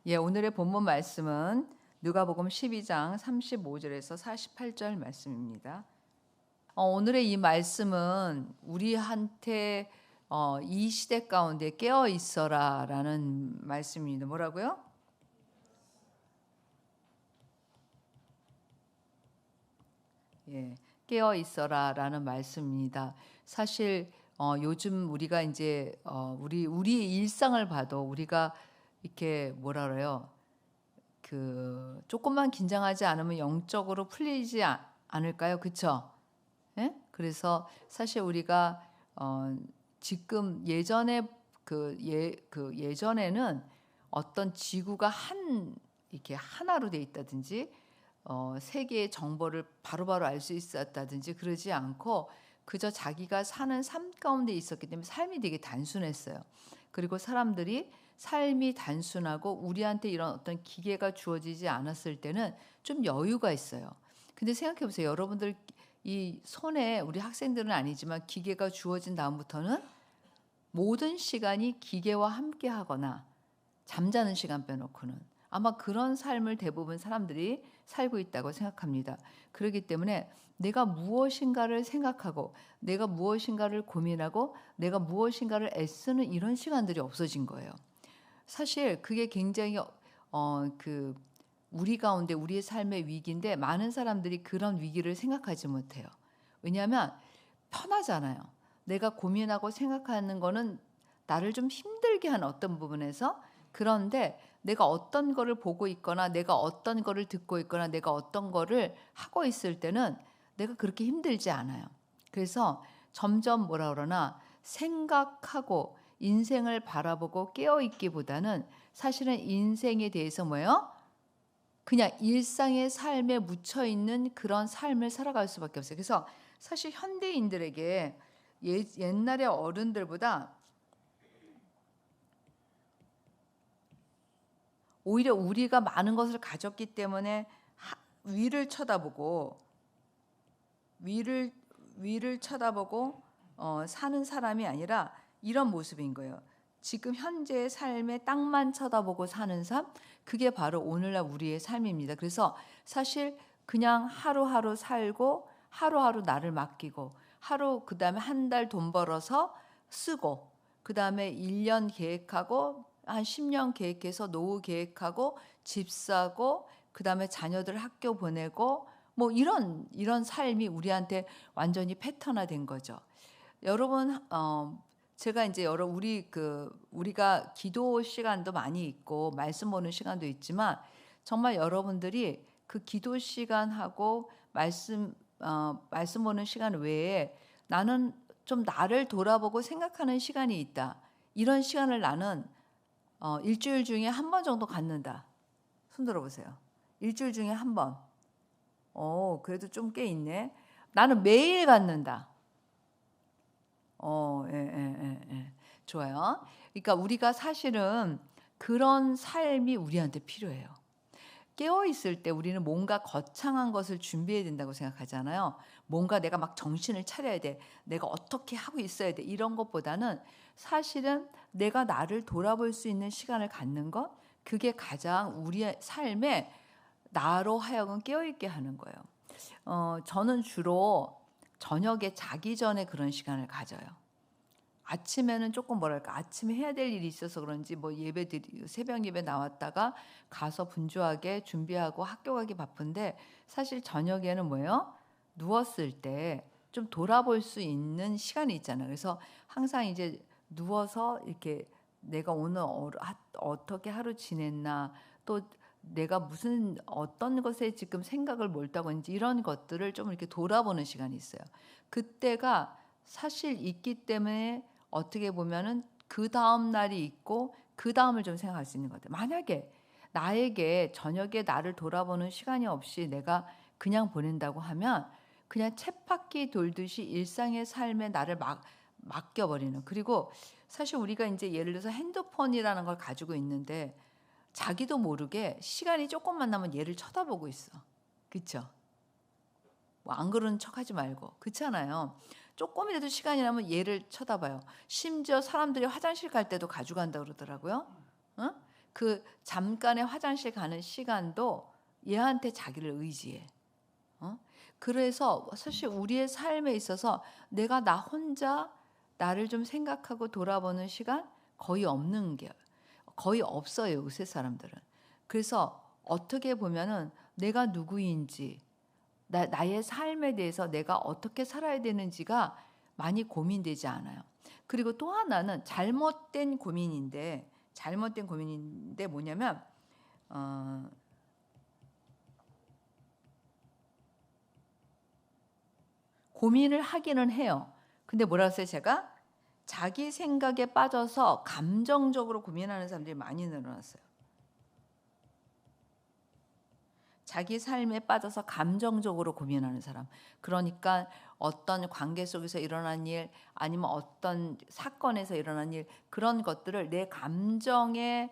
오늘의 본문 말씀은 누가복음 12장 35절에서 48절 말씀입니다. 오늘의 이 말씀은 우리한테 이 시대 가운데 깨어 있어라라는 말씀입니다. 뭐라고요? 깨어 있어라라는 말씀입니다. 사실 요즘 우리가 이제 우리 일상을 봐도 우리가 이렇게 뭐라 그래요? 그 조금만 긴장하지 않으면 영적으로 풀리지 않을까요? 그렇죠? 그래서 사실 우리가 지금 예전에 예전에는 어떤 지구가 이렇게 하나로 돼 있다든지 세계의 정보를 바로바로 알 수 있었다든지 그러지 않고 그저 자기가 사는 삶 가운데 있었기 때문에 삶이 되게 단순했어요. 그리고 사람들이 삶이 단순하고 우리한테 이런 어떤 기계가 주어지지 않았을 때는 좀 여유가 있어요. 근데 생각해 보세요. 여러분들 이 손에 우리 학생들은 아니지만 기계가 주어진 다음부터는 모든 시간이 기계와 함께 하거나 잠자는 시간 빼놓고는 아마 그런 삶을 대부분 사람들이 살고 있다고 생각합니다. 그렇기 때문에 내가 무엇인가를 생각하고 내가 무엇인가를 고민하고 내가 무엇인가를 애쓰는 이런 시간들이 없어진 거예요. 사실 그게 굉장히 우리 가운데 우리의 삶의 위기인데 많은 사람들이 그런 위기를 생각하지 못해요. 왜냐하면 편하잖아요. 내가 고민하고 생각하는 거는 나를 좀 힘들게 하는 어떤 부분에서 그런데 내가 어떤 거를 보고 있거나 내가 어떤 거를 듣고 있거나 내가 어떤 거를 하고 있을 때는 내가 그렇게 힘들지 않아요. 그래서 점점 뭐라 그러나 생각하고 인생을 바라보고 깨어있기보다는 사실은 인생에 대해서 뭐예요? 그냥 일상의 삶에 묻혀있는 그런 삶을 살아갈 수밖에 없어요. 그래서 사실 현대인들에게 옛날의 어른들보다 오히려 우리가 많은 것을 가졌기 때문에 위를 쳐다보고 사는 사람이 아니라 이런 모습인 거예요. 지금 현재의 삶의 땅만 쳐다보고 사는 삶, 그게 바로 오늘날 우리의 삶입니다. 그래서 사실 그냥 하루하루 살고 하루하루 나를 맡기고 그다음에 한 달 돈 벌어서 쓰고 그다음에 1년 계획하고 한 10년 계획해서 노후 계획하고 집 사고 그다음에 자녀들 학교 보내고 뭐 이런 삶이 우리한테 완전히 패턴화된 거죠. 여러분 제가 이제 우리가 기도 시간도 많이 있고 말씀 보는 시간도 있지만 정말 여러분들이 그 기도 시간하고 말씀 보는 시간 외에 나는 좀 나를 돌아보고 생각하는 시간이 있다. 이런 시간을 나는 일주일 중에 한 번 정도 갖는다. 손 들어보세요. 일주일 중에 한 번. 그래도 좀 꽤 있네. 나는 매일 갖는다. 좋아요. 그러니까 우리가 사실은 그런 삶이 우리한테 필요해요. 깨어 있을 때 우리는 뭔가 거창한 것을 준비해야 된다고 생각하잖아요. 뭔가 내가 막 정신을 차려야 돼. 내가 어떻게 하고 있어야 돼. 이런 것보다는 사실은 내가 나를 돌아볼 수 있는 시간을 갖는 것, 그게 가장 우리의 삶에 나로 하여금 깨어 있게 하는 거예요. 저는 주로 저녁에 자기 전에 그런 시간을 가져요. 아침에는 조금 뭐랄까 아침에 해야 될 일이 있어서 그런지 뭐 새벽 예배 나왔다가 가서 분주하게 준비하고 학교 가기 바쁜데 사실 저녁에는 뭐예요? 누웠을 때 좀 돌아볼 수 있는 시간이 있잖아요. 그래서 항상 이제 누워서 이렇게 내가 오늘 어떻게 하루 지냈나 또 내가 어떤 것에 지금 생각을 몰두하고 있는지 이런 것들을 좀 이렇게 돌아보는 시간이 있어요. 그때가 사실 있기 때문에 어떻게 보면은 그 다음 날이 있고 그 다음을 좀 생각할 수 있는 것 같아요. 만약에 나에게 저녁에 나를 돌아보는 시간이 없이 내가 그냥 보낸다고 하면 그냥 쳇바퀴 돌듯이 일상의 삶에 나를 맡겨버리는. 그리고 사실 우리가 이제 예를 들어서 핸드폰이라는 걸 가지고 있는데 자기도 모르게 시간이 조금만 나면 얘를 쳐다보고 있어. 그렇죠? 뭐 안 그러는 척하지 말고 그렇잖아요. 조금이라도 시간이 나면 얘를 쳐다봐요. 심지어 사람들이 화장실 갈 때도 가져간다 그러더라고요. 그 잠깐의 화장실 가는 시간도 얘한테 자기를 의지해. 어? 그래서 사실 우리의 삶에 있어서 내가 나 혼자 나를 좀 생각하고 돌아보는 시간 거의 없어요, 요새 사람들은. 그래서 어떻게 보면은 내가 누구인지, 나의 삶에 대해서 내가 어떻게 살아야 되는지가 많이 고민되지 않아요. 그리고 또 하나는 잘못된 고민인데 뭐냐면 어, 고민을 하기는 해요. 근데 뭐라 했어요, 제가? 자기 생각에 빠져서 감정적으로 고민하는 사람들이 많이 늘어났어요. 자기 삶에 빠져서 감정적으로 고민하는 사람. 그러니까 어떤 관계 속에서 일어난 일, 아니면 어떤 사건에서 일어난 일, 그런 것들을 내 감정으로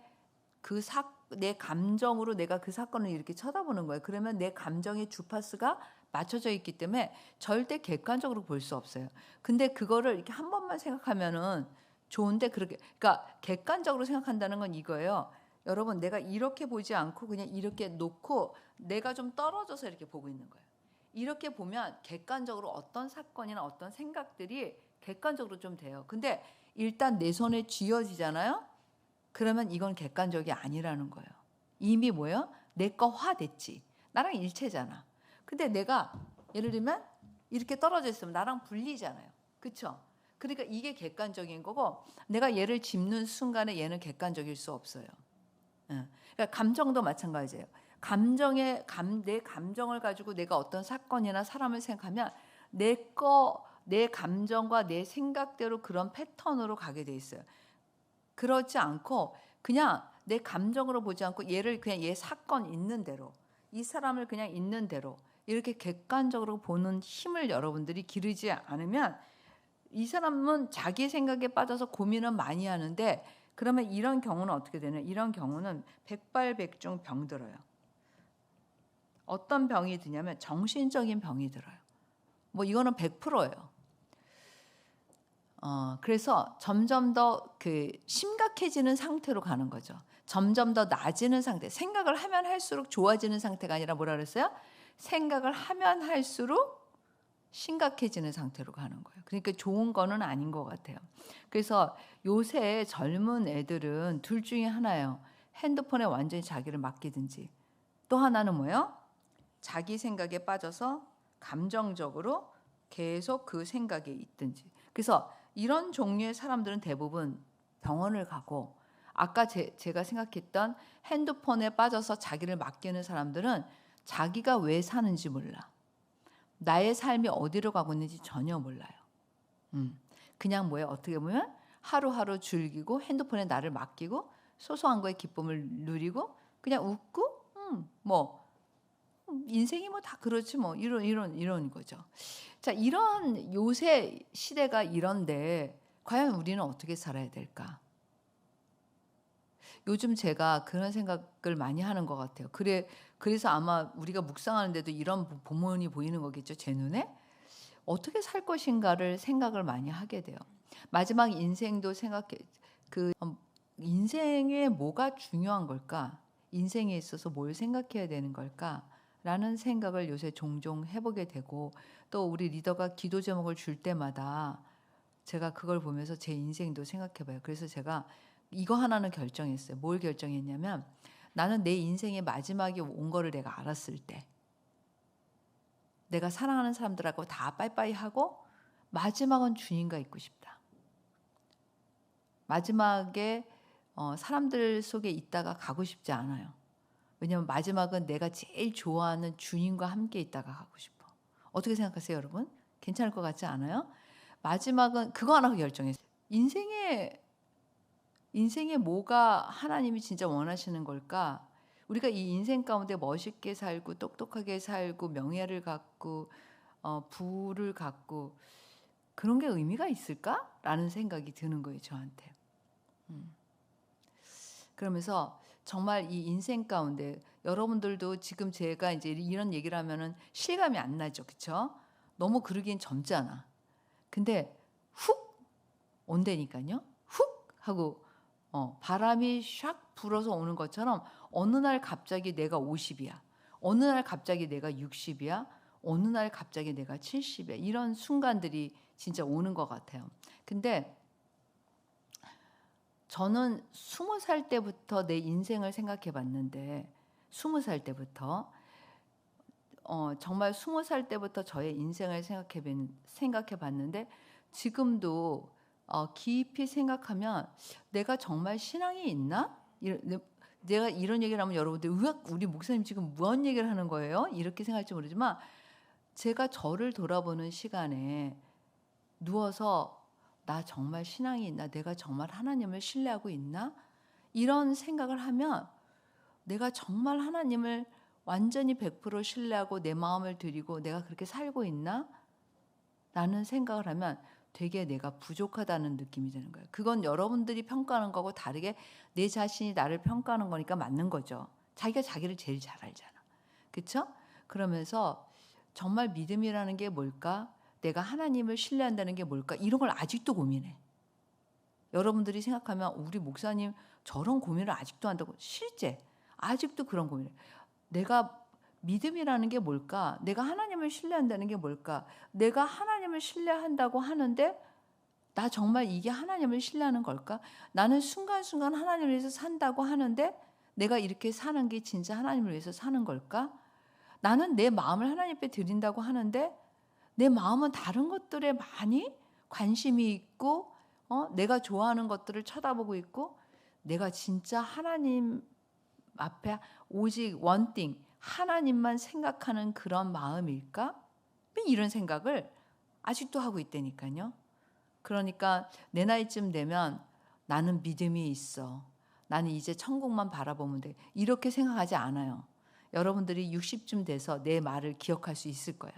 내가 그 사건을 이렇게 쳐다보는 거예요. 그러면 내 감정의 주파수가 맞춰져 있기 때문에 절대 객관적으로 볼 수 없어요. 근데 그거를 이렇게 한 번만 생각하면은 좋은데, 그러니까 객관적으로 생각한다는 건 이거예요. 여러분, 내가 이렇게 보지 않고 그냥 이렇게 놓고 내가 좀 떨어져서 이렇게 보고 있는 거예요. 이렇게 보면 객관적으로 어떤 사건이나 어떤 생각들이 객관적으로 좀 돼요. 근데 일단 내 손에 쥐어지잖아요. 그러면 이건 객관적이 아니라는 거예요. 이미 뭐예요? 내 거 화됐지. 나랑 일체잖아. 근데 내가 예를 들면 이렇게 떨어져 있으면 나랑 분리잖아요. 그렇죠? 그러니까 이게 객관적인 거고, 내가 얘를 짚는 순간에 얘는 객관적일 수 없어요. 그러니까 감정도 마찬가지예요. 내 감정을 가지고 내가 어떤 사건이나 사람을 생각하면 내 감정과 내 생각대로 그런 패턴으로 가게 돼 있어요. 그렇지 않고 그냥 내 감정으로 보지 않고 얘를 그냥 얘 사건 있는 대로, 이 사람을 그냥 있는 대로 이렇게 객관적으로 보는 힘을 여러분들이 기르지 않으면, 이 사람은 자기 생각에 빠져서 고민은 많이 하는데, 그러면 이런 경우는 어떻게 되냐? 이런 경우는 백발백중 병들어요. 어떤 병이 드냐면 정신적인 병이 들어요. 뭐 이거는 100%예요. 그래서 점점 더 그 심각해지는 상태로 가는 거죠. 점점 더 나아지는 상태. 생각을 하면 할수록 좋아지는 상태가 아니라 뭐라 그랬어요? 생각을 하면 할수록 심각해지는 상태로 가는 거예요. 그러니까 좋은 거는 아닌 것 같아요. 그래서 요새 젊은 애들은 둘 중에 하나예요. 핸드폰에 완전히 자기를 맡기든지, 또 하나는 뭐예요? 자기 생각에 빠져서 감정적으로 계속 그 생각에 있든지. 그래서 이런 종류의 사람들은 대부분 병원을 가고, 아까 제가 생각했던 핸드폰에 빠져서 자기를 맡기는 사람들은 자기가 왜 사는지 몰라. 나의 삶이 어디로 가고 있는지 전혀 몰라요. 그냥 뭐예요? 어떻게 보면 하루하루 즐기고 핸드폰에 나를 맡기고 소소한 거에 기쁨을 누리고 그냥 웃고 뭐 인생이 뭐 다 그렇지 뭐 이런 거죠. 자, 이런 요새 시대가 이런데 과연 우리는 어떻게 살아야 될까? 요즘 제가 그런 생각을 많이 하는 것 같아요. 그래서 아마 우리가 묵상하는데도 이런 본문이 보이는 거겠죠, 제 눈에. 어떻게 살 것인가를 생각을 많이 하게 돼요. 마지막 인생도 인생에 뭐가 중요한 걸까? 인생에 있어서 뭘 생각해야 되는 걸까? 라는 생각을 요새 종종 해보게 되고, 또 우리 리더가 기도 제목을 줄 때마다 제가 그걸 보면서 제 인생도 생각해봐요. 그래서 제가 이거 하나는 결정했어요. 뭘 결정했냐면, 나는 내 인생의 마지막이 온 거를 내가 알았을 때, 내가 사랑하는 사람들하고 다 빠이빠이 하고 마지막은 주님과 있고 싶다. 마지막에 사람들 속에 있다가 가고 싶지 않아요. 왜냐하면 마지막은 내가 제일 좋아하는 주님과 함께 있다가 가고 싶어. 어떻게 생각하세요, 여러분? 괜찮을 것 같지 않아요? 마지막은 그거 하나 결정했어요. 인생에 뭐가 하나님이 진짜 원하시는 걸까? 우리가 이 인생 가운데 멋있게 살고 똑똑하게 살고 명예를 갖고 부를 갖고 그런 게 의미가 있을까? 라는 생각이 드는 거예요, 저한테. 그러면서 정말 이 인생 가운데 여러분들도 지금 제가 이제 이런 얘기를 하면은 실감이 안 나죠, 그렇죠? 너무 그러기엔 젊잖아. 근데 훅 온다니까요. 훅 하고 바람이 샥 불어서 오는 것처럼 어느 날 갑자기 내가 50이야. 어느 날 갑자기 내가 60이야. 어느 날 갑자기 내가 70이야. 이런 순간들이 진짜 오는 것 같아요. 근데 저는 20살 때부터 내 인생을 생각해 봤는데 20살 때부터 정말 20살 때부터 저의 인생을 생각해 봤는데 지금도 깊이 생각하면 내가 정말 신앙이 있나? 내가 이런 얘기를 하면 여러분들 우리 목사님 지금 무슨 얘기를 하는 거예요? 이렇게 생각할지 모르지만 제가 저를 돌아보는 시간에 누워서 나 정말 신앙이 있나? 내가 정말 하나님을 신뢰하고 있나? 이런 생각을 하면 내가 정말 하나님을 완전히 100% 신뢰하고 내 마음을 드리고 내가 그렇게 살고 있나? 라는 생각을 하면 되게 내가 부족하다는 느낌이 드는 거예요. 그건 여러분들이 평가하는 거고 다르게 내 자신이 나를 평가하는 거니까 맞는 거죠. 자기가 자기를 제일 잘 알잖아. 그렇죠? 그러면서 정말 믿음이라는 게 뭘까? 내가 하나님을 신뢰한다는 게 뭘까? 이런 걸 아직도 고민해. 여러분들이 생각하면 우리 목사님 저런 고민을 아직도 한다고. 실제 아직도 그런 고민을. 내가 믿음이라는 게 뭘까? 내가 하나님을 신뢰한다는 게 뭘까? 내가 하나님을 신뢰한다고 하는데 나 정말 이게 하나님을 신뢰하는 걸까? 나는 순간순간 하나님을 위해서 산다고 하는데 내가 이렇게 사는 게 진짜 하나님을 위해서 사는 걸까? 나는 내 마음을 하나님 앞에 드린다고 하는데 내 마음은 다른 것들에 많이 관심이 있고 내가 좋아하는 것들을 쳐다보고 있고 내가 진짜 하나님 앞에 오직 원띵 하나님만 생각하는 그런 마음일까? 이런 생각을 아직도 하고 있다니까요. 그러니까 내 나이쯤 되면 나는 믿음이 있어. 나는 이제 천국만 바라보면 돼. 이렇게 생각하지 않아요. 여러분들이 60쯤 돼서 내 말을 기억할 수 있을 거야.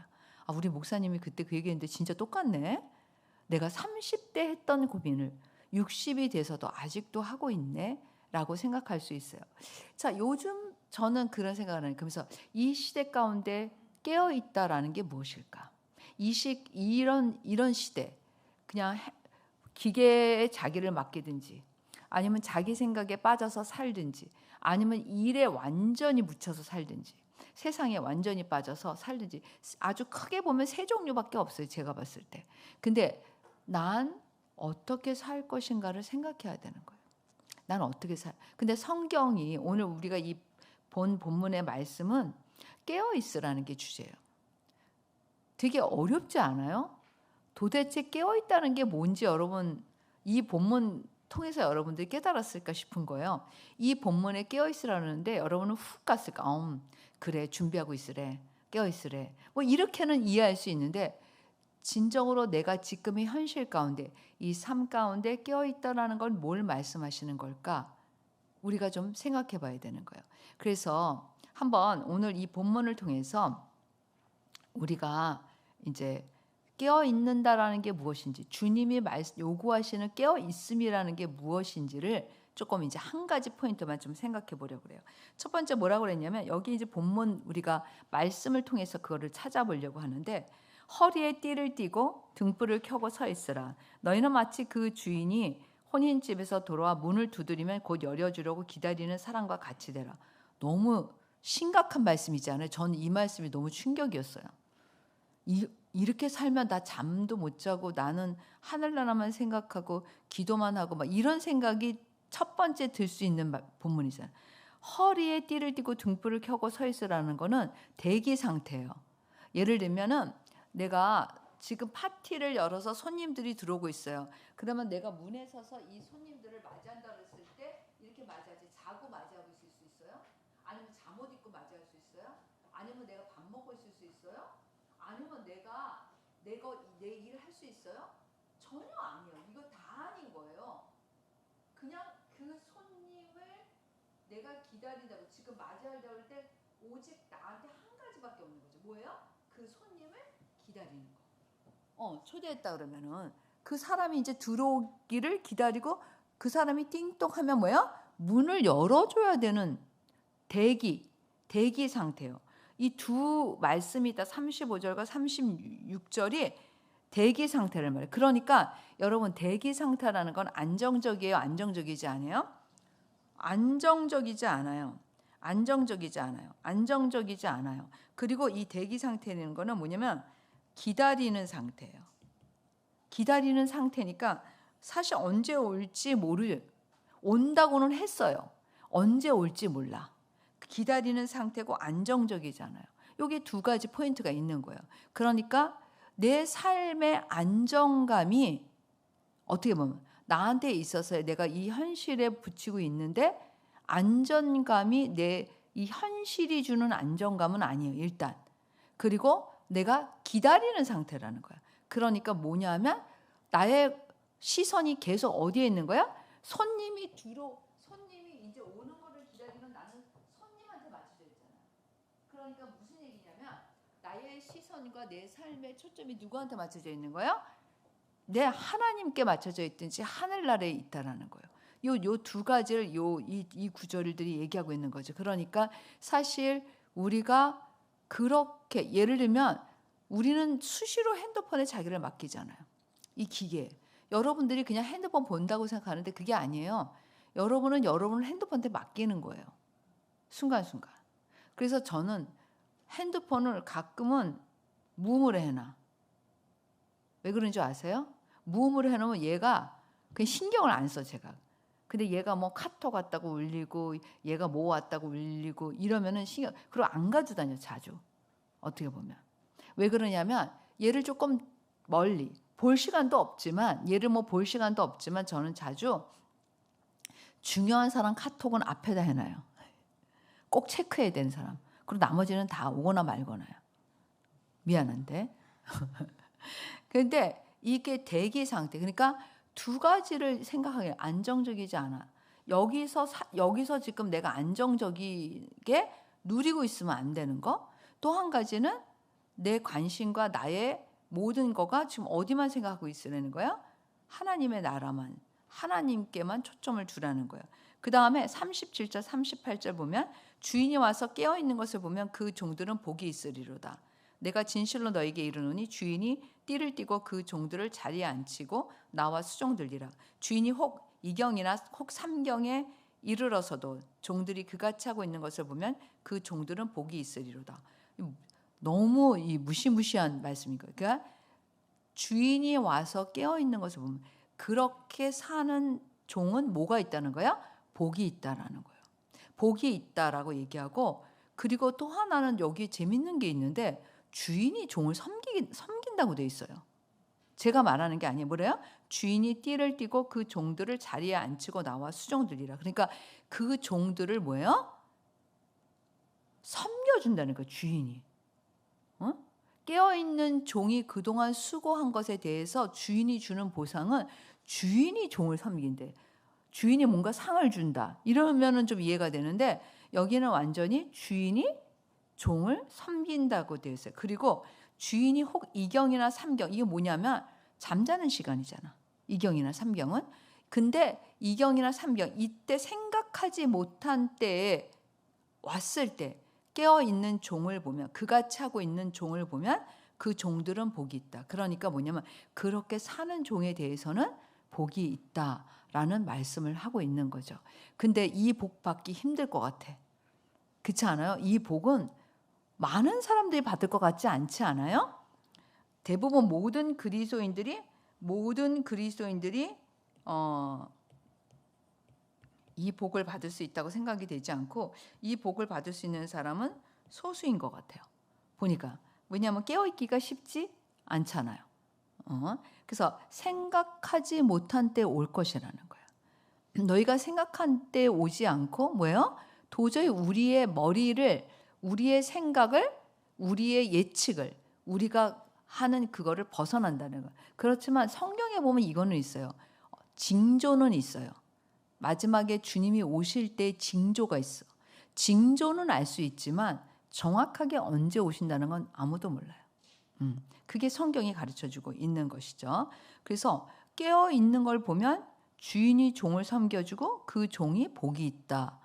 우리 목사님이 그때 그 얘기했는데 진짜 똑같네. 내가 30대 했던 고민을 60이 돼서도 아직도 하고 있네. 라고 생각할 수 있어요. 자, 요즘 저는 그런 생각을 하는. 그래서 이 시대 가운데 깨어 있다라는 게 무엇일까? 이런 시대, 그냥 기계에 자기를 맡기든지, 아니면 자기 생각에 빠져서 살든지, 아니면 일에 완전히 묻혀서 살든지, 세상에 완전히 빠져서 살든지, 아주 크게 보면 세 종류밖에 없어요. 제가 봤을 때. 근데 난 어떻게 살 것인가를 생각해야 되는 거예요. 난 어떻게 근데 성경이 오늘 우리가 이 본문의 말씀은 깨어 있으라는 게 주제예요. 되게 어렵지 않아요? 도대체 깨어 있다는 게 뭔지 여러분 이 본문 통해서 여러분들이 깨달았을까 싶은 거예요. 이 본문에 깨어 있으라는데 여러분은 훅 갔을까? 그래 준비하고 있으래. 깨어 있으래. 뭐 이렇게는 이해할 수 있는데 진정으로 내가 지금의 현실 가운데 이 삶 가운데 깨어 있다라는 건 뭘 말씀하시는 걸까? 우리가 좀 생각해 봐야 되는 거예요. 그래서 한번 오늘 이 본문을 통해서 우리가 이제 깨어 있는다라는 게 무엇인지, 주님이 요구하시는 깨어 있음이라는 게 무엇인지를 조금 이제 한 가지 포인트만 좀 생각해 보려고 그래요. 첫 번째 뭐라고 그랬냐면 여기 이제 본문 우리가 말씀을 통해서 그거를 찾아보려고 하는데 허리에 띠를 띠고 등불을 켜고 서 있으라. 너희는 마치 그 주인이 혼인집에서 돌아와 문을 두드리면 곧 열어주려고 기다리는 사람과 같이 되라. 너무 심각한 말씀이지 않아요? 저는 이 말씀이 너무 충격이었어요. 이렇게 살면 나 잠도 못 자고 나는 하늘나라만 생각하고 기도만 하고 막 이런 생각이 첫 번째 들 수 있는 본문이잖아요. 허리에 띠를 띠고 등불을 켜고 서 있으라는 거는 대기 상태예요. 예를 들면은 내가 지금 파티를 열어서 손님들이 들어오고 있어요. 그러면 내가 문에 서서 이 손님들을 맞이한다 그랬을 때 이렇게 맞이하지. 자고 맞이하고 있을 수 있어요? 아니면 잠옷 입고 맞이할 수 있어요? 아니면 내가 밥 먹고 있을 수 있어요? 아니면 내가 내 일 할 수 있어요? 전혀 아니에요. 이거 다 아닌 거예요. 그냥 그 손님을 내가 기다린다고 지금 맞이하려고 할 때 오직 나한테 한 가지밖에 없는 거죠. 뭐예요? 그 손님을 기다리는 거. 초대했다 그러면은 그 사람이 이제 들어오기를 기다리고 그 사람이 띵동하면 뭐야? 문을 열어줘야 되는 대기 상태예요. 이 두 말씀이 있다. 35절과 36절이 대기 상태를 말해요. 그러니까 여러분 대기 상태라는 건 안정적이에요? 안정적이지 않아요? 안정적이지 않아요. 안정적이지 않아요. 안정적이지 않아요. 그리고 이 대기 상태라는 거는 뭐냐면 기다리는 상태예요. 기다리는 상태니까 사실 언제 올지 온다고는 했어요. 언제 올지 몰라. 기다리는 상태고 안정적이잖아요. 여기 두 가지 포인트가 있는 거예요. 그러니까 내 삶의 안정감이 어떻게 보면 나한테 있어서 내가 이 현실에 붙이고 있는데 안정감이 내 이 현실이 주는 안정감은 아니에요. 일단. 그리고 내가 기다리는 상태라는 거야. 그러니까 뭐냐면 나의 시선이 계속 어디에 있는 거야? 손님이 이제 오는 거를 기다리면 나는 손님한테 맞춰져 있잖아. 그러니까 무슨 얘기냐면 나의 시선과 내 삶의 초점이 누구한테 맞춰져 있는 거야? 내 하나님께 맞춰져 있든지 하늘나라에 있다라는 거예요. 요 두 가지를 이 구절들이 얘기하고 있는 거죠. 그러니까 사실 우리가 그렇게 예를 들면 우리는 수시로 핸드폰에 자기를 맡기잖아요. 이 기계에. 여러분들이 그냥 핸드폰 본다고 생각하는데 그게 아니에요. 여러분은 여러분을 핸드폰한테 맡기는 거예요. 순간순간. 그래서 저는 핸드폰을 가끔은 무음으로 해놔. 왜 그런지 아세요? 무음으로 해놓으면 얘가 그냥 신경을 안 써, 제가. 근데 얘가 뭐 카톡 왔다고 울리고 얘가 뭐 왔다고 울리고 이러면은 그리고 안 가지고 다녀, 자주. 어떻게 보면. 왜 그러냐면 얘를 조금 멀리 볼 시간도 없지만 저는 자주 중요한 사람 카톡은 앞에다 해놔요. 꼭 체크해야 되는 사람. 그리고 나머지는 다 오거나 말거나요. 미안한데. 그런데 이게 대기 상태. 그러니까 두 가지를 생각하게 안정적이지 않아. 여기서 지금 내가 안정적이게 누리고 있으면 안 되는 거. 또 한 가지는 내 관심과 나의 모든 거가 지금 어디만 생각하고 있으라는 거야? 하나님의 나라만, 하나님께만 초점을 두라는 거예요. 그 다음에 37절, 38절 보면 주인이 와서 깨어있는 것을 보면 그 종들은 복이 있으리로다. 내가 진실로 너에게 이르노니 주인이 띠를 띠고 그 종들을 자리에 앉히고 나와 수종들리라. 주인이 혹 2경이나 혹 3경에 이르러서도 종들이 그같이 하고 있는 것을 보면 그 종들은 복이 있으리로다. 너무 이 무시무시한 말씀인 거예요. 그러니까 주인이 와서 깨어있는 것을 보면 그렇게 사는 종은 뭐가 있다는 거야? 복이 있다라는 거예요. 복이 있다라고 얘기하고, 그리고 또 하나는 여기 재밌는 게 있는데 주인이 종을 섬긴다고 돼 있어요. 제가 말하는 게 아니에요. 뭐래요? 주인이 띠를 띠고 그 종들을 자리에 앉히고 나와 수종들이라. 그러니까 그 종들을 뭐예요? 섬겨준다는 거예요. 주인이. 깨어있는 종이 그동안 수고한 것에 대해서 주인이 주는 보상은 주인이 종을 섬긴대. 주인이 뭔가 상을 준다. 이러면은 좀 이해가 되는데 여기는 완전히 주인이 종을 섬긴다고 되어 있어요. 그리고 주인이 혹 2경이나 3경, 이게 뭐냐면 잠자는 시간이잖아. 2경이나 3경은. 근데 2경이나 3경, 이때 생각하지 못한 때에 왔을 때 깨어있는 종을 보면, 그같이 하고 있는 종을 보면 그 종들은 복이 있다. 그러니까 뭐냐면 그렇게 사는 종에 대해서는 복이 있다라는 말씀을 하고 있는 거죠. 근데 이 복 받기 힘들 것 같아. 그렇지 않아요? 이 복은 많은 사람들이 받을 것 같지 않지 않아요? 대부분 모든 그리스도인들이 이 복을 받을 수 있다고 생각이 되지 않고, 이 복을 받을 수 있는 사람은 소수인 것 같아요. 보니까. 왜냐하면 깨어있기가 쉽지 않잖아요. 그래서 생각하지 못한 때 올 것이라는 거예요. 너희가 생각한 때 오지 않고 뭐예요? 도저히 우리의 머리를, 우리의 생각을, 우리의 예측을, 우리가 하는 그거를 벗어난다는 거예요. 그렇지만 성경에 보면 이거는 있어요. 징조는 있어요. 마지막에 주님이 오실 때 징조가 있어. 징조는 알 수 있지만 정확하게 언제 오신다는 건 아무도 몰라요. 그게 성경이 가르쳐주고 있는 것이죠. 그래서 깨어 있는 걸 보면 주인이 종을 섬겨주고 그 종이 복이 있다.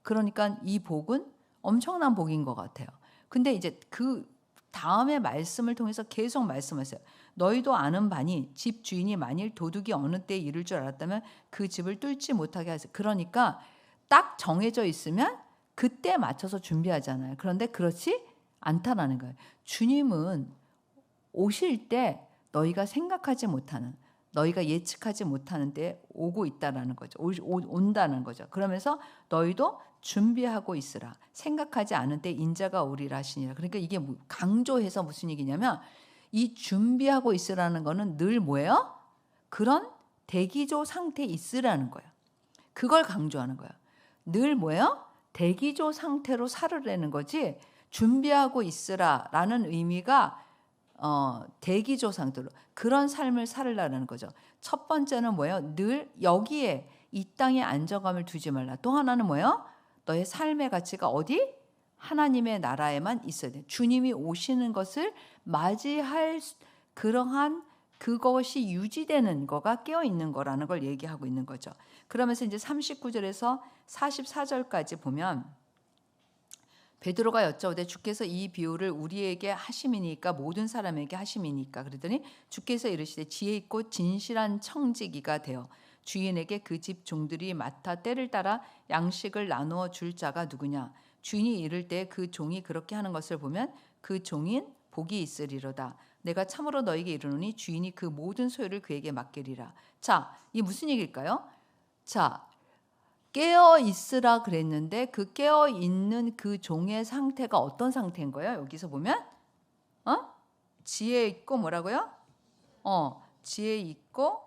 그러니까 이 복은 엄청난 복인 것 같아요. 근데 이제 그 다음에 말씀을 통해서 계속 말씀하세요. 너희도 아는 바니 집 주인이 만일 도둑이 어느 때에 이를 줄 알았다면 그 집을 뚫지 못하게 하세요. 그러니까 딱 정해져 있으면 그때 맞춰서 준비하잖아요. 그런데 그렇지 않다라는 거예요. 주님은 오실 때 너희가 생각하지 못하는, 너희가 예측하지 못하는 때에 오고 있다라는 거죠. 온다는 거죠. 그러면서 너희도 준비하고 있으라. 생각하지 않은 때 인자가 오리라 하시니라. 그러니까 이게 강조해서 무슨 얘기냐면 이 준비하고 있으라는 거는 늘 뭐예요? 그런 대기조 상태에 있으라는 거예요. 그걸 강조하는 거예요. 늘 뭐예요? 대기조 상태로 살으라는 거지 준비하고 있으라라는 의미가 대기조 상태로 그런 삶을 살으라는 거죠. 첫 번째는 뭐예요? 늘 여기에 이 땅에 안정감을 두지 말라. 또 하나는 뭐예요? 너의 삶의 가치가 어디? 하나님의 나라에만 있어야 돼. 주님이 오시는 것을 맞이할 그러한 그것이 유지되는 거가 깨어있는 거라는 걸 얘기하고 있는 거죠. 그러면서 이제 39절에서 44절까지 보면 베드로가 여쭤오되 주께서 이 비유를 우리에게 하심이니까 모든 사람에게 하심이니까 그랬더니 주께서 이르시되 지혜 있고 진실한 청지기가 되어 주인에게 그 집 종들이 맡아 때를 따라 양식을 나누어 줄 자가 누구냐. 주인이 이를 때 그 종이 그렇게 하는 것을 보면 그 종인 복이 있으리로다. 내가 참으로 너에게 이르노니 주인이 그 모든 소유를 그에게 맡기리라. 자, 이게 무슨 얘기일까요? 자, 깨어 있으라 그랬는데 그 깨어 있는 그 종의 상태가 어떤 상태인 거예요? 여기서 보면 지혜 있고 뭐라고요? 지혜 있고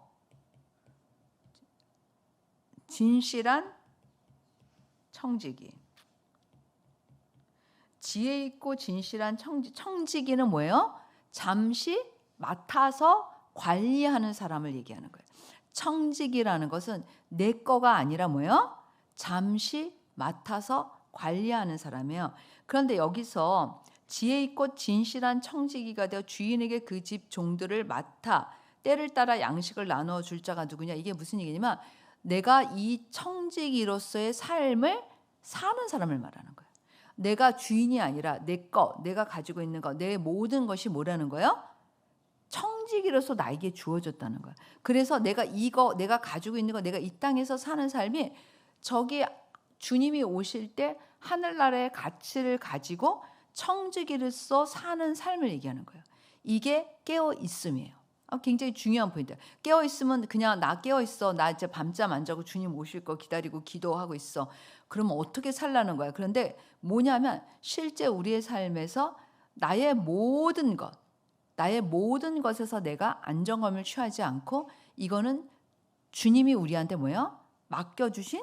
진실한 청지기. 지혜 있고 진실한 청지기는 뭐예요? 잠시 맡아서 관리하는 사람을 얘기하는 거예요. 청지기라는 것은 내 거가 아니라 뭐예요? 잠시 맡아서 관리하는 사람이에요. 그런데 여기서 지혜 있고 진실한 청지기가 되어 주인에게 그 집 종들을 맡아 때를 따라 양식을 나누어 줄 자가 누구냐. 이게 무슨 얘기냐면 내가 이 청지기로서의 삶을 사는 사람을 말하는 거예요. 내가 주인이 아니라 내 거, 내가 가지고 있는 거, 내 모든 것이 뭐라는 거예요? 청지기로서 나에게 주어졌다는 거야. 그래서 내가 가지고 있는 거, 내가 이 땅에서 사는 삶이 저기 주님이 오실 때 하늘나라의 가치를 가지고 청지기로서 사는 삶을 얘기하는 거예요. 이게 깨어 있음이에요. 굉장히 중요한 포인트예요. 깨어 있으면 그냥 나 깨어 있어, 나 이제 밤잠 안 자고 주님 오실 거 기다리고 기도하고 있어. 그러면 어떻게 살라는 거야? 그런데 뭐냐면 실제 우리의 삶에서 나의 모든 것에서 내가 안정감을 취하지 않고 이거는 주님이 우리한테 뭐예요? 맡겨주신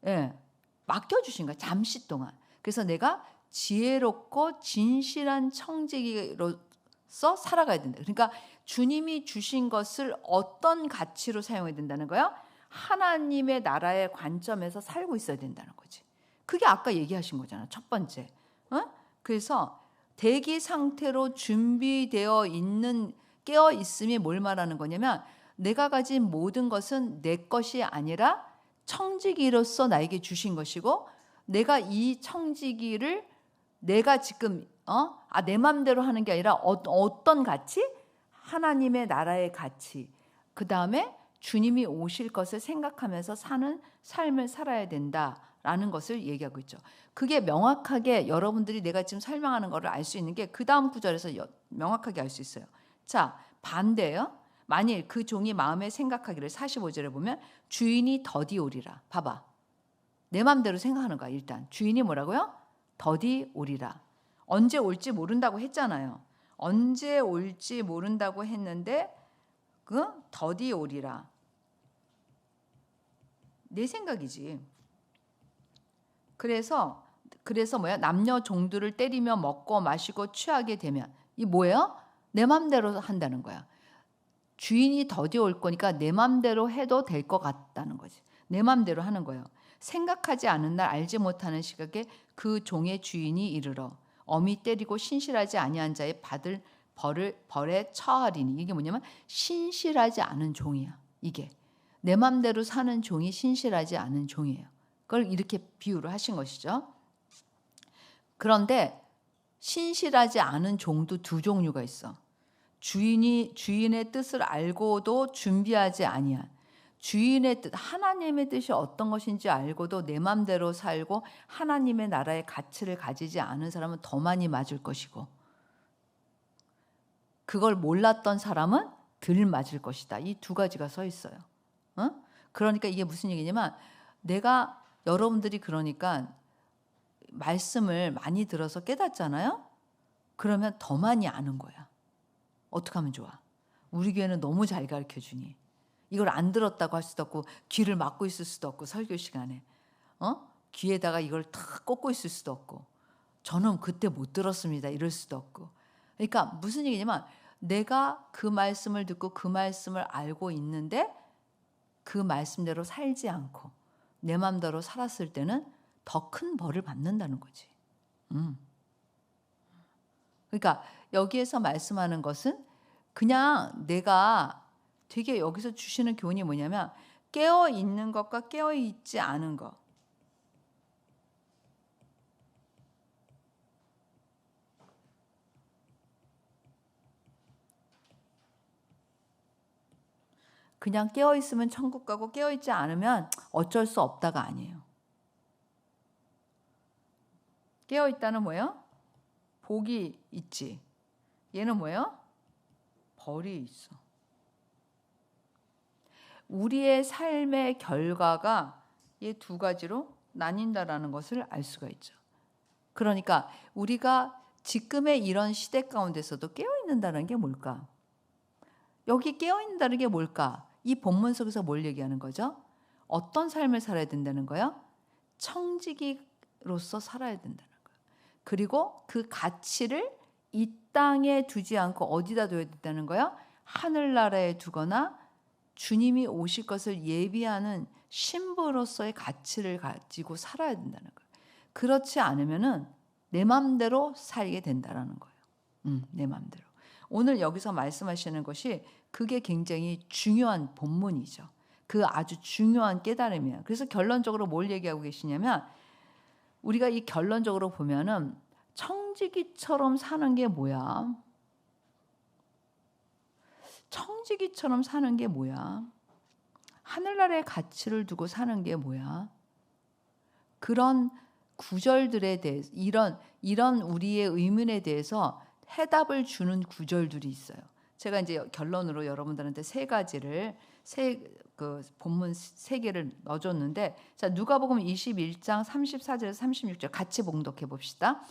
거야. 잠시 동안. 그래서 내가 지혜롭고 진실한 청지기로서 살아가야 된다. 그러니까 주님이 주신 것을 어떤 가치로 사용해야 된다는 거예요? 하나님의 나라의 관점에서 살고 있어야 된다는 거지. 그게 아까 얘기하신 거잖아. 첫 번째. 그래서 대기 상태로 준비되어 있는 깨어 있음이 뭘 말하는 거냐면 내가 가진 모든 것은 내 것이 아니라 청지기로서 나에게 주신 것이고 내가 이 청지기를 내가 지금 내 맘대로 하는 게 아니라 어떤 가치? 하나님의 나라의 가치. 그다음에 주님이 오실 것을 생각하면서 사는 삶을 살아야 된다라는 것을 얘기하고 있죠. 그게 명확하게 여러분들이 내가 지금 설명하는 것을 알 수 있는 게 그 다음 구절에서 명확하게 알 수 있어요. 자, 반대예요. 만일 그 종이 마음에 생각하기를 45절에 보면 주인이 더디 오리라. 봐봐. 내 마음대로 생각하는 거야. 일단 주인이 뭐라고요? 더디 오리라. 언제 올지 모른다고 했잖아요. 언제 올지 모른다고 했는데 더디 오리라. 내 생각이지. 그래서 뭐야? 남녀 종들을 때리며 먹고 마시고 취하게 되면 이 뭐예요? 내 맘대로 한다는 거야. 주인이 더디 올 거니까 내 맘대로 해도 될 것 같다는 거지. 내 맘대로 하는 거예요. 생각하지 않은 날 알지 못하는 시각에 그 종의 주인이 이르러 엄히 때리고 신실하지 아니한 자의 받을 벌에 처하리니. 이게 뭐냐면 신실하지 않은 종이야. 이게 내 맘대로 사는 종이 신실하지 않은 종이에요. 그걸 이렇게 비유를 하신 것이죠. 그런데 신실하지 않은 종도 두 종류가 있어. 주인의 뜻을 알고도 준비하지 아니한, 주인의 뜻, 하나님의 뜻이 어떤 것인지 알고도 내 맘대로 살고 하나님의 나라의 가치를 가지지 않은 사람은 더 많이 맞을 것이고, 그걸 몰랐던 사람은 덜 맞을 것이다. 이 두 가지가 서 있어요. 그러니까 이게 무슨 얘기냐면, 내가 여러분들이 그러니까 말씀을 많이 들어서 깨닫잖아요. 그러면 더 많이 아는 거야. 어떻게 하면 좋아? 우리 교회는 너무 잘 가르쳐 주니 이걸 안 들었다고 할 수도 없고, 귀를 막고 있을 수도 없고, 설교 시간에 귀에다가 이걸 탁 꽂고 있을 수도 없고, 저는 그때 못 들었습니다 이럴 수도 없고. 그러니까 무슨 얘기냐면, 내가 그 말씀을 듣고 그 말씀을 알고 있는데 그 말씀대로 살지 않고 내 마음대로 살았을 때는 더 큰 벌을 받는다는 거지. 그러니까 여기에서 말씀하는 것은 그냥 내가 되게 여기서 주시는 교훈이 뭐냐면, 깨어 있는 것과 깨어 있지 않은 것. 그냥 깨어 있으면 천국 가고 깨어 있지 않으면 어쩔 수 없다가 아니에요. 깨어 있다는 뭐예요? 복이 있지. 얘는 뭐예요? 벌이 있어. 우리의 삶의 결과가 이 두 가지로 나뉜다라는 것을 알 수가 있죠. 그러니까 우리가 지금의 이런 시대 가운데서도 깨어 있는다는 게 뭘까? 여기 깨어 있는다는 게 뭘까? 이 본문 속에서 뭘 얘기하는 거죠? 어떤 삶을 살아야 된다는 거예요? 청지기로서 살아야 된다는 거예요. 그리고 그 가치를 이 땅에 두지 않고 어디다 둬야 된다는 거예요? 하늘나라에 두거나 주님이 오실 것을 예비하는 신부로서의 가치를 가지고 살아야 된다는 거예요. 그렇지 않으면은 내 맘대로 살게 된다라는 거예요. 내 맘대로. 오늘 여기서 말씀하시는 것이 그게 굉장히 중요한 본문이죠. 그 아주 중요한 깨달음이에요. 그래서 결론적으로 뭘 얘기하고 계시냐면, 우리가 이 결론적으로 보면은 청지기처럼 사는 게 뭐야? 청지기처럼 사는 게 뭐야? 하늘나라의 가치를 두고 사는 게 뭐야? 그런 구절들에 대해서, 이런 우리의 의문에 대해서 해답을 주는 구절들이 있어요. 제가 이제 결론으로 여러분들한테 그 본문 세 개를 넣어줬는데, 자, 누가복음 21장 34절에서 36절 같이 봉독해 봅시다.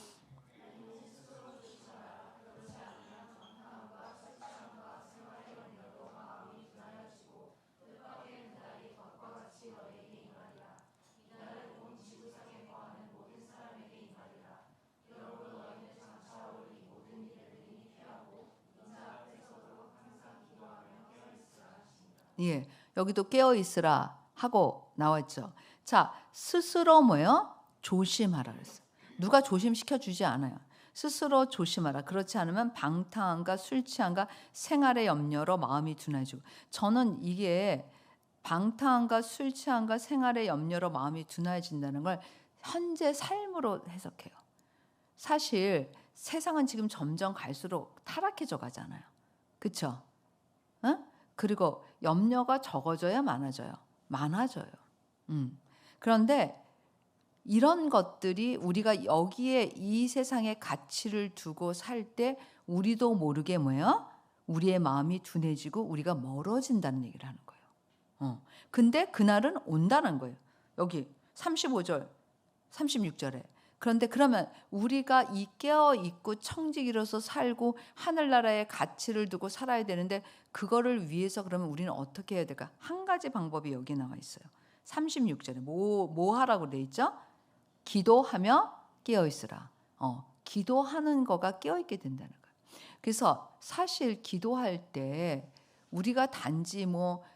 예, 여기도 깨어 있으라 하고 나왔죠. 자, 스스로 뭐요? 조심하라 그랬어요. 누가 조심시켜 주지 않아요. 스스로 조심하라. 그렇지 않으면 방탕함과 술 취함과 생활의 염려로 마음이 둔해지고. 저는 이게 방탕함과 술 취함과 생활의 염려로 마음이 둔해진다는 걸 현재 삶으로 해석해요. 사실 세상은 지금 점점 갈수록 타락해져 가잖아요. 그렇죠? 응? 그리고 염려가 적어져야 많아져요. 많아져요. 그런데 이런 것들이 우리가 여기에 이 세상의 가치를 두고 살 때 우리도 모르게 뭐예요? 우리의 마음이 둔해지고 우리가 멀어진다는 얘기를 하는 거예요. 근데 그날은 온다는 거예요. 여기 35절, 36절에. 그런데 그러면 우리가 이 깨어 있고 청지기로서 살고 하늘나라의 가치를 두고 살아야 되는데, 그거를 위해서 그러면 우리는 어떻게 해야 될까? 한 가지 방법이 여기 나와 있어요. 36절에 뭐 하라고 돼 있죠? 기도하며 깨어 있으라. 기도하는 거가 깨어 있게 된다는 거예요. 그래서 사실 기도할 때 우리가 단지 막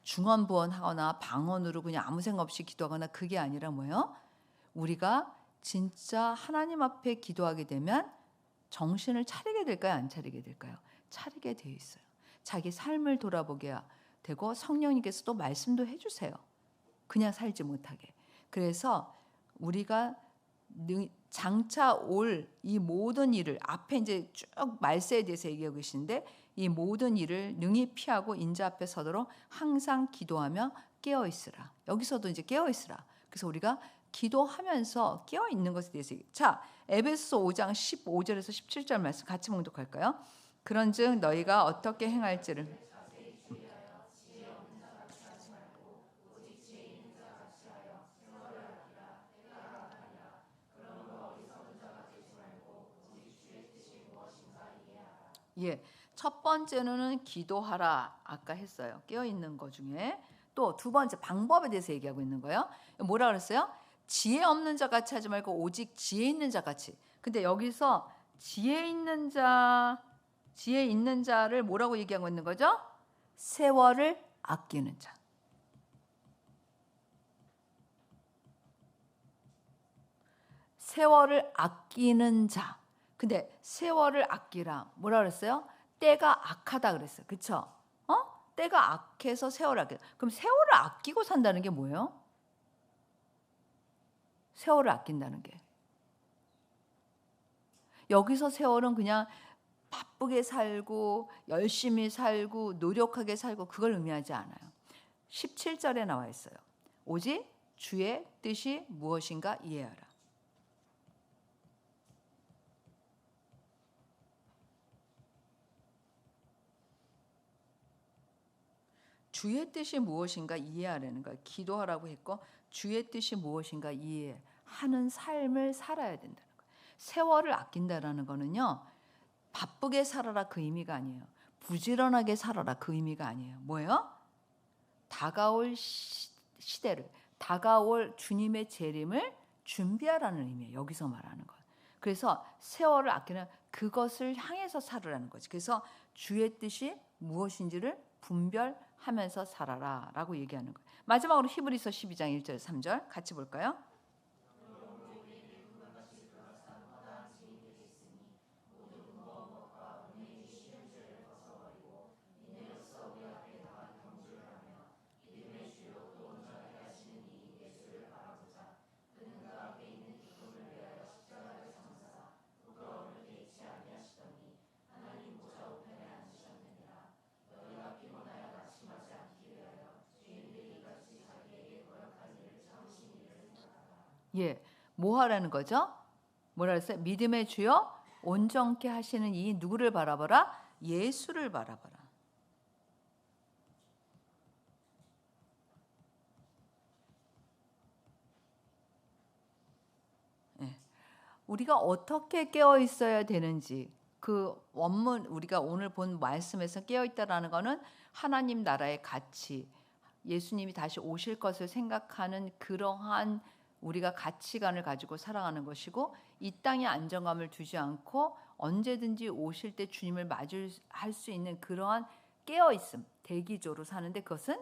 중언부언하거나 방언으로 그냥 아무 생각 없이 기도하거나, 그게 아니라 뭐예요? 우리가 진짜 하나님 앞에 기도하게 되면 정신을 차리게 될까요? 안 차리게 될까요? 차리게 되어 있어요. 자기 삶을 돌아보게 되고 성령님께서 또 말씀도 해주세요. 그냥 살지 못하게. 그래서 우리가 장차 올 이 모든 일을 앞에 이제 쭉 말세에 대해서 얘기하고 계시는데 이 모든 일을 능히 피하고 인자 앞에 서도록 항상 기도하며 깨어 있으라. 여기서도 이제 깨어 있으라. 그래서 우리가 기도하면서 깨어 있는 것에 대해서 자, 에베소서 5장 15절에서 17절 말씀 같이 봉독할까요? 그런즉 너희가 어떻게 행할지를 예. 첫 번째는 기도하라. 아까 했어요. 깨어 있는 것 중에. 또 두 번째 방법에 대해서 얘기하고 있는 거예요. 뭐라 그랬어요? 지혜 없는 자 같이 하지 말고 오직 지혜 있는 자 같이. 근데 여기서 지혜 있는 자를 뭐라고 얘기하고 있는 거죠? 세월을 아끼는 자. 세월을 아끼는 자. 근데 세월을 아끼라. 뭐라 그랬어요? 때가 악하다 그랬어요. 그쵸? 때가 악해서 세월을 아끼다. 그럼 세월을 아끼고 산다는 게 뭐예요? 세월을 아낀다는 게. 여기서 세월은 그냥 바쁘게 살고 열심히 살고 노력하게 살고 그걸 의미하지 않아요. 17절에 나와 있어요. 오직 주의 뜻이 무엇인가 이해하라. 주의 뜻이 무엇인가 이해하라는 거예요. 기도하라고 했고 주의 뜻이 무엇인가 이해하는 삶을 살아야 된다는 거예요. 세월을 아낀다라는 거는요. 바쁘게 살아라 그 의미가 아니에요. 부지런하게 살아라 그 의미가 아니에요. 뭐예요? 다가올 시대를, 다가올 주님의 재림을 준비하라는 의미예요. 여기서 말하는 것. 그래서 세월을 아끼는 그것을 향해서 살으라는 거지. 그래서 주의 뜻이 무엇인지를 분별하면서 살아라라고 얘기하는 거예요. 마지막으로 히브리서 12장 1절 3절 같이 볼까요? 예, 뭐 하라는 거죠? 뭐라 그랬어요? 믿음의 주여 온전케 하시는 이 누구를 바라보라? 예수를 바라보라. 예. 우리가 어떻게 깨어 있어야 되는지 그 원문 우리가 오늘 본 말씀에서 깨어 있다라는 거는 하나님 나라의 가치, 예수님이 다시 오실 것을 생각하는 그러한 우리가 가치관을 가지고 살아가는 것이고 이 땅에 안정감을 두지 않고 언제든지 오실 때 주님을 맞이할 수 있는 그러한 깨어있음, 대기조로 사는데 그것은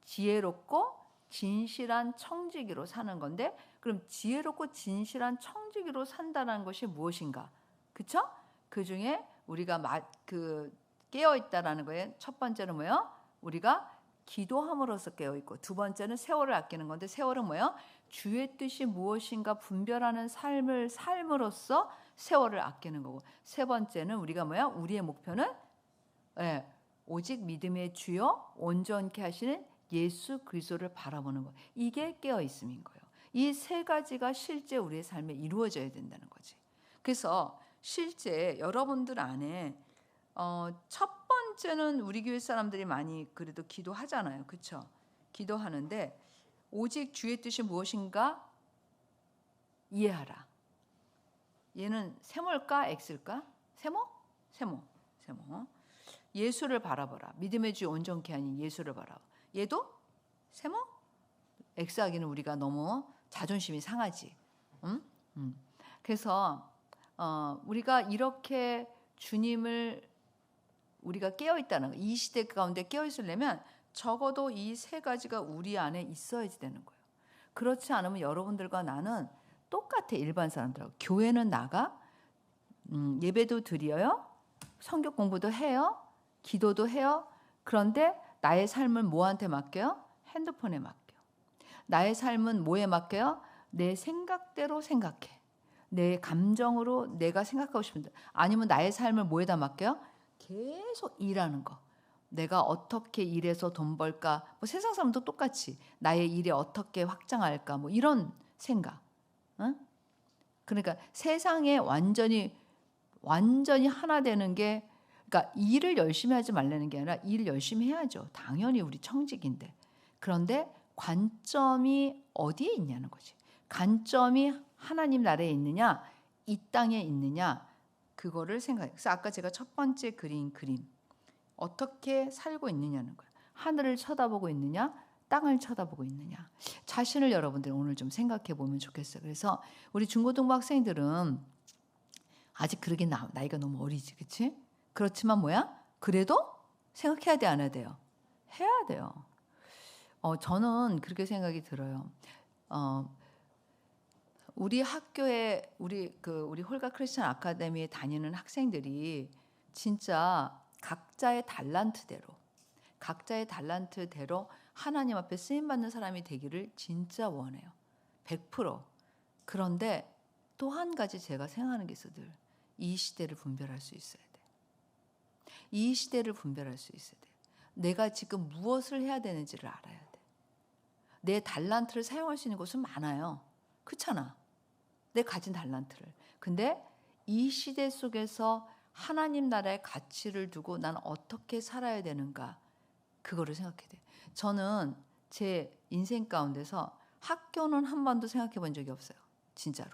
지혜롭고 진실한 청지기로 사는 건데 그럼 지혜롭고 진실한 청지기로 산다는 것이 무엇인가? 그쵸? 그 중에 우리가 깨어있다라는 거에 첫 번째는 뭐예요? 우리가 기도함으로써 깨어있고 두 번째는 세월을 아끼는 건데 세월은 뭐예요? 주의 뜻이 무엇인가 분별하는 삶을 삶으로써 세월을 아끼는 거고 세 번째는 우리가 뭐야? 우리의 목표는 오직 믿음의 주여 온전케 하시는 예수 그리스도를 바라보는 것. 이게 깨어있음인 거예요. 이 세 가지가 실제 우리의 삶에 이루어져야 된다는 거지. 그래서 실제 여러분들 안에 첫 번째는 우리 교회 사람들이 많이 그래도 기도하잖아요. 그렇죠? 기도하는데 오직 주의 뜻이 무엇인가 이해하라. 얘는 세모일까 X일까? 세모. 예수를 바라보라. 믿음의 주 온전케 하니 예수를 바라봐. 얘도 세모? X하기는 우리가 너무 자존심이 상하지. 그래서 우리가 이렇게 주님을 우리가 깨어 있다는 거, 이 시대 가운데 깨어 있으려면 적어도 이 세 가지가 우리 안에 있어야지 되는 거예요. 그렇지 않으면 여러분들과 나는 똑같아. 일반 사람들하고. 교회는 나가, 예배도 드려요, 성경 공부도 해요, 기도도 해요. 그런데 나의 삶은 뭐한테 맡겨요? 핸드폰에 맡겨요. 나의 삶은 뭐에 맡겨요? 내 생각대로 생각해. 내 감정으로 내가 생각하고 싶은데, 아니면 나의 삶을 뭐에다 맡겨요? 계속 일하는 거. 내가 어떻게 일해서 돈 벌까? 뭐 세상 사람도 똑같이 나의 일에 어떻게 확장할까? 뭐 이런 생각. 응? 그러니까 세상에 완전히 하나 되는 게, 그러니까 일을 열심히 하지 말라는 게 아니라 일 열심히 해야죠. 당연히 우리 청직인데. 그런데 관점이 어디에 있냐는 거지. 관점이 하나님 나라에 있느냐, 이 땅에 있느냐, 그거를 생각해. 그래서 아까 제가 첫 번째 그린 그림, 어떻게 살고 있느냐는 거예요. 하늘을 쳐다보고 있느냐, 땅을 쳐다보고 있느냐. 자신을 여러분들 오늘 좀 생각해 보면 좋겠어요. 그래서 우리 중고등부 학생들은 아직 그러긴 나이가 너무 어리지, 그치? 그렇지만 뭐야? 그래도 생각해야 돼, 안 해야 돼요? 해야 돼요. 저는 그렇게 생각이 들어요. 우리 학교에 우리 홀가 크리스천 아카데미에 다니는 학생들이 진짜 각자의 달란트대로 하나님 앞에 쓰임 받는 사람이 되기를 진짜 원해요. 100%. 그런데 또 한 가지 제가 생각하는 게 있어요. 이 시대를 분별할 수 있어야 돼. 이 시대를 분별할 수 있어야 돼. 내가 지금 무엇을 해야 되는지를 알아야 돼. 내 달란트를 사용할 수 있는 곳은 많아요. 그렇잖아. 내 가진 달란트를. 근데 이 시대 속에서 하나님 나라의 가치를 두고 난 어떻게 살아야 되는가, 그거를 생각해야 돼. 저는 제 인생 가운데서 학교는 한 번도 생각해 본 적이 없어요. 진짜로.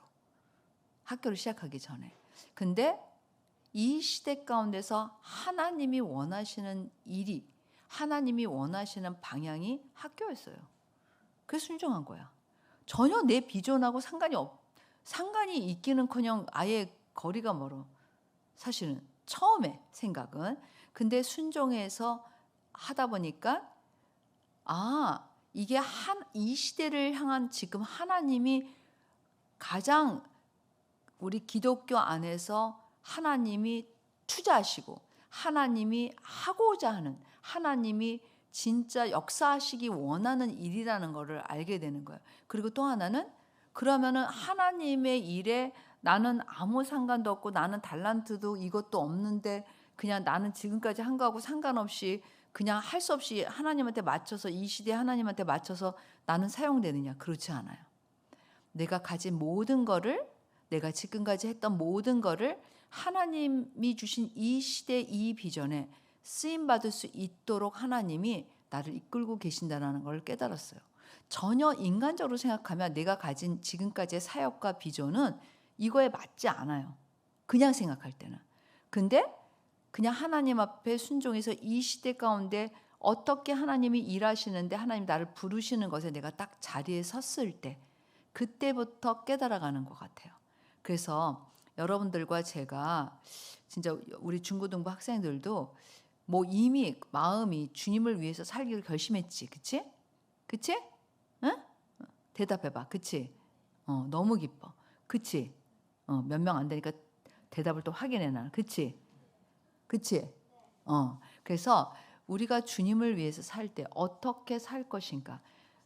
학교를 시작하기 전에. 근데 이 시대 가운데서 하나님이 원하시는 일이, 하나님이 원하시는 방향이 학교였어요. 그래서 순종한 거야. 전혀 내 비전하고 상관이 있기는커녕 아예 거리가 멀어. 사실은 처음에 생각은. 근데 순종해서 하다 보니까 이게 이 시대를 향한 지금 하나님이 가장 우리 기독교 안에서 하나님이 투자하시고 하나님이 하고자 하는, 하나님이 진짜 역사하시기 원하는 일이라는 것을 알게 되는 거예요. 그리고 또 하나는, 그러면은 하나님의 일에 나는 아무 상관도 없고 나는 달란트도 이것도 없는데 그냥 나는 지금까지 한 거하고 상관없이 그냥 할 수 없이 하나님한테 맞춰서, 이 시대 하나님한테 맞춰서 나는 사용되느냐? 그렇지 않아요. 내가 가진 모든 거를, 내가 지금까지 했던 모든 거를 하나님이 주신 이 시대 이 비전에 쓰임 받을 수 있도록 하나님이 나를 이끌고 계신다는 걸 깨달았어요. 전혀 인간적으로 생각하면 내가 가진 지금까지의 사역과 비전은 이거에 맞지 않아요. 그냥 생각할 때는. 근데 그냥 하나님 앞에 순종해서 이 시대 가운데 어떻게 하나님이 일하시는데 하나님 나를 부르시는 것에 내가 딱 자리에 섰을 때, 그때부터 깨달아가는 것 같아요. 그래서 여러분들과 제가 진짜 우리 중고등부 학생들도 뭐 이미 마음이 주님을 위해서 살기를 결심했지. 그치? 그치? 응? 대답해봐. 그치? 너무 기뻐. 그치? 몇 명 안 되니까 대답을 또 확인해 놔. 그치? 그치? 그래서 우리가 주님을 위해서 살 때 어떻게 살 것인가,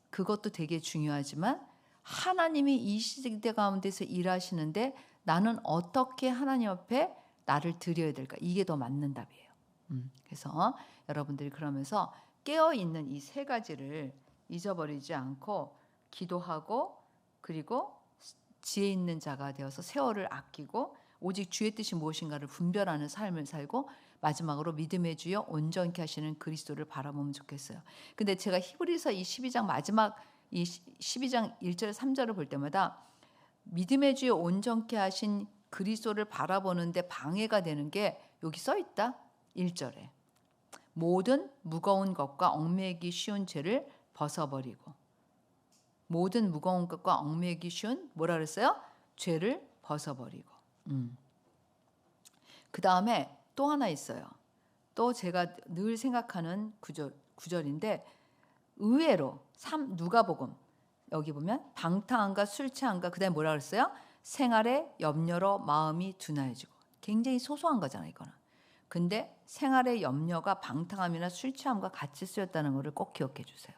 그것도 되게 중요하지만 하나님이 이 시대 가운데서 일하시는데 나는 어떻게 하나님 앞에 나를 드려야 될까, 이게 더 맞는 답이에요. 그래서 여러분들이 그러면서 깨어있는 이 세 가지를 잊어버리지 않고 기도하고, 그리고 지혜 있는 자가 되어서 세월을 아끼고 오직 주의 뜻이 무엇인가를 분별하는 삶을 살고, 마지막으로 믿음의 주여 온전케 하시는 그리스도를 바라보면 좋겠어요. 근데 제가 히브리서 이 12장 마지막 이 12장 1절 3절을 볼 때마다 믿음의 주여 온전케 하신 그리스도를 바라보는데 방해가 되는 게 여기 써 있다. 1절에 모든 무거운 것과 얽매이기 쉬운 죄를 벗어버리고, 모든 무거운 것과 얽매이기 쉬운 뭐라 그랬어요? 죄를 벗어버리고. 그 다음에 또 하나 있어요. 또 제가 늘 생각하는 구절인데, 의외로 누가복음 여기 보면 방탕함과 술 취함과, 그다음에 뭐라 그랬어요? 생활의 염려로 마음이 둔하여지고. 굉장히 소소한 거잖아요, 이거는. 근데 생활의 염려가 방탕함이나 술 취함과 같이 쓰였다는 것을 꼭 기억해 주세요.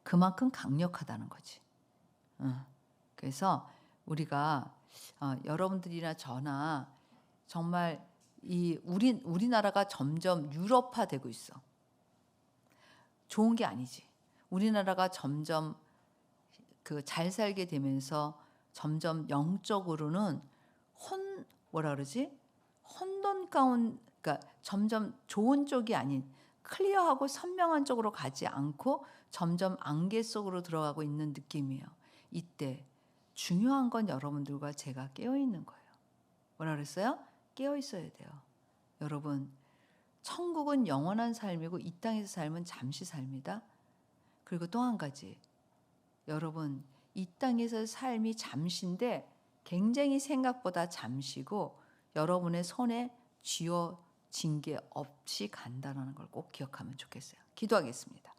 그만큼 강력하다는 거지. 그래서 우리가 여러분들이나 저나 정말 우리나라가 점점 유럽화되고 있어. 좋은 게 아니지. 우리나라가 점점 잘 살게 되면서 점점 영적으로는 뭐라 그러지? 그러니까 점점 좋은 쪽이 아닌 클리어하고 선명한 쪽으로 가지 않고 점점 안개 속으로 들어가고 있는 느낌이에요. 이때 중요한 건 여러분들과 제가 깨어 있는 거예요. 뭐라 그랬어요? 깨어 있어야 돼요. 여러분, 천국은 영원한 삶이고 이 땅에서 삶은 잠시 삶이다. 그리고 또 한 가지, 여러분, 이 땅에서 삶이 잠시인데 굉장히 생각보다 잠시고 여러분의 손에 쥐어진 게 없이 간다는 걸 꼭 기억하면 좋겠어요. 기도하겠습니다.